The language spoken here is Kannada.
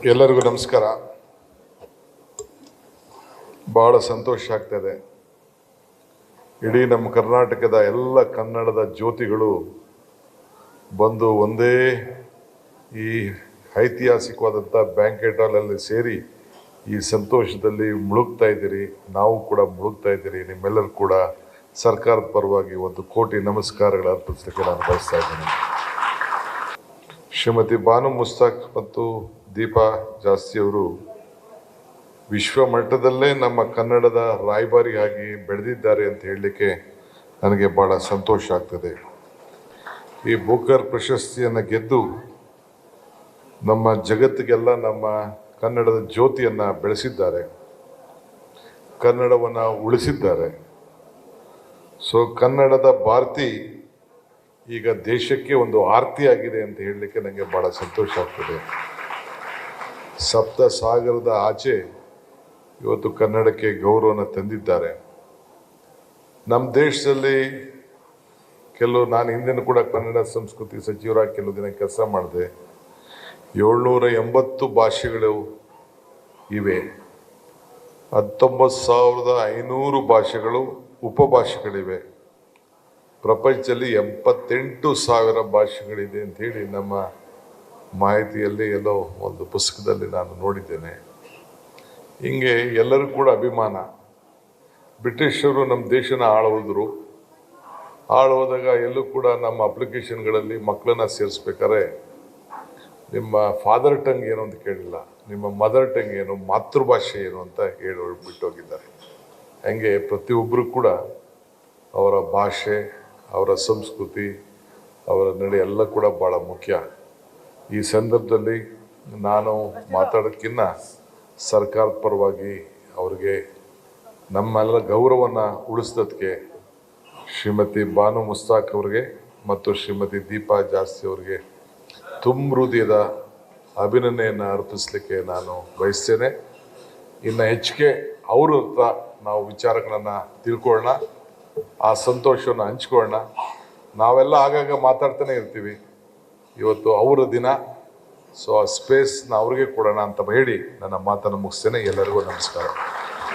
ಎಲ್ಲರಿಗೂ ನಮಸ್ಕಾರ. ಬಹಳ ಸಂತೋಷ ಆಗ್ತದೆ. ಇಡೀ ನಮ್ಮ ಕರ್ನಾಟಕದ ಎಲ್ಲ ಕನ್ನಡದ ಜ್ಯೋತಿಗಳು ಬಂದು ಒಂದೇ ಈ ಐತಿಹಾಸಿಕವಾದಂಥ ಬ್ಯಾಂಕೆಟ್ ಹಾಲಲ್ಲಿ ಸೇರಿ ಈ ಸಂತೋಷದಲ್ಲಿ ಮುಳುಗ್ತಾ ಇದ್ದೀರಿ. ನಾವು ಕೂಡ ಮುಳುಗ್ತಾ ಇದ್ದೀರಿ. ನಿಮ್ಮೆಲ್ಲರೂ ಕೂಡ ಸರ್ಕಾರದ ಪರವಾಗಿ 1 ಕೋಟಿ ನಮಸ್ಕಾರಗಳು ಅರ್ಪಿಸಲಿಕ್ಕೆ ನಾನು ಬಯಸ್ತಾ ಇದ್ದೀನಿ. ಶ್ರೀಮತಿ ಬಾನು ಮುಸ್ತಾಕ್ ಮತ್ತು ದೀಪಾ ಜಾಸ್ತಿ ಅವರು ವಿಶ್ವ ಮಟ್ಟದಲ್ಲೇ ನಮ್ಮ ಕನ್ನಡದ ರಾಯಭಾರಿಯಾಗಿ ಬೆಳೆದಿದ್ದಾರೆ ಅಂತ ಹೇಳಲಿಕ್ಕೆ ನನಗೆ ಭಾಳ ಸಂತೋಷ ಆಗ್ತದೆ. ಈ ಬೂಕರ್ ಪ್ರಶಸ್ತಿಯನ್ನು ಗೆದ್ದು ನಮ್ಮ ಜಗತ್ತಿಗೆಲ್ಲ ನಮ್ಮ ಕನ್ನಡದ ಜ್ಯೋತಿಯನ್ನು ಬೆಳೆಸಿದ್ದಾರೆ, ಕನ್ನಡವನ್ನು ಉಳಿಸಿದ್ದಾರೆ. ಸೊ ಕನ್ನಡದ ಭಾರತಿ ಈಗ ದೇಶಕ್ಕೆ ಒಂದು ಆರ್ತಿಯಾಗಿದೆ ಅಂತ ಹೇಳಲಿಕ್ಕೆ ನನಗೆ ಭಾಳ ಸಂತೋಷ ಆಗ್ತದೆ. ಸಪ್ತ ಸಾಗರದ ಆಚೆ ಇವತ್ತು ಕನ್ನಡಕ್ಕೆ ಗೌರವನ ತಂದಿದ್ದಾರೆ. ನಮ್ಮ ದೇಶದಲ್ಲಿ ನಾನು ಹಿಂದಿನ ಕೂಡ ಕನ್ನಡ ಸಂಸ್ಕೃತಿ ಸಚಿವರಾಗಿ ಕೆಲವು ದಿನ ಕೆಲಸ ಮಾಡಿದೆ. 780 ಭಾಷೆಗಳು ಇವೆ. 19,500 ಭಾಷೆಗಳು ಉಪಭಾಷೆಗಳಿವೆ. ಪ್ರಪಂಚದಲ್ಲಿ 88,000 ಭಾಷೆಗಳಿದೆ ಅಂಥೇಳಿ ನಮ್ಮ ಮಾಹಿತಿಯಲ್ಲಿ ಎಲ್ಲೋ ಒಂದು ಪುಸ್ತಕದಲ್ಲಿ ನಾನು ನೋಡಿದ್ದೇನೆ. ಹಿಂಗೆ ಎಲ್ಲರೂ ಕೂಡ ಅಭಿಮಾನ. ಬ್ರಿಟಿಷರು ನಮ್ಮ ದೇಶನ ಆಳೋದಾಗ ಎಲ್ಲೂ ಕೂಡ ನಮ್ಮ ಅಪ್ಲಿಕೇಶನ್ಗಳಲ್ಲಿ ಮಕ್ಕಳನ್ನ ಸೇರಿಸ್ಬೇಕಾದ್ರೆ ನಿಮ್ಮ ಫಾದರ್ ಟಂಗ್ ಏನು ಅಂತ ಕೇಳಿಲ್ಲ, ನಿಮ್ಮ ಮದರ್ ಟಂಗ್ ಏನು, ಮಾತೃಭಾಷೆ ಏನು ಅಂತ ಬಿಟ್ಟೋಗಿದ್ದಾರೆ. ಹಂಗೆ ಪ್ರತಿಯೊಬ್ಬರು ಕೂಡ ಅವರ ಭಾಷೆ, ಅವರ ಸಂಸ್ಕೃತಿ, ಅವರ ನಡೆ ಎಲ್ಲ ಕೂಡ ಭಾಳ ಮುಖ್ಯ. ಈ ಸಂದರ್ಭದಲ್ಲಿ ನಾನು ಮಾತಾಡೋಕ್ಕಿಂತ ಸರ್ಕಾರದ ಪರವಾಗಿ ಅವರಿಗೆ ನಮ್ಮೆಲ್ಲ ಗೌರವವನ್ನು ಉಳಿಸೋದಕ್ಕೆ ಶ್ರೀಮತಿ ಬಾನು ಮುಸ್ತಾಕ್ ಅವರಿಗೆ ಮತ್ತು ಶ್ರೀಮತಿ ದೀಪಾ ಜಾಸ್ತಿ ಅವರಿಗೆ ತುಂಬ ಹೃದಯದ ಅಭಿನಂದನೆಯನ್ನು ಅರ್ಪಿಸಲಿಕ್ಕೆ ನಾನು ಬಯಸ್ತೇನೆ. ಇನ್ನು ಹೆಚ್ಚಿಗೆ ಅವ್ರ ಹತ್ರ ನಾವು ವಿಚಾರಗಳನ್ನು ತಿಳ್ಕೊಳ್ಳೋಣ, ಆ ಸಂತೋಷವನ್ನು ಹಂಚ್ಕೊಳ್ಳೋಣ. ನಾವೆಲ್ಲ ಆಗಾಗ ಮಾತಾಡ್ತಾನೆ ಇರ್ತೀವಿ. ಇವತ್ತು ಅವರ ದಿನ, ಸೊ ಆ ಸ್ಪೇಸ್ನ ಅವ್ರಿಗೆ ಕೊಡೋಣ ಅಂತ ಹೇಳಿ ನನ್ನ ಮಾತನ್ನು ಮುಗಿಸ್ತೇನೆ. ಎಲ್ಲರಿಗೂ ನಮಸ್ಕಾರ.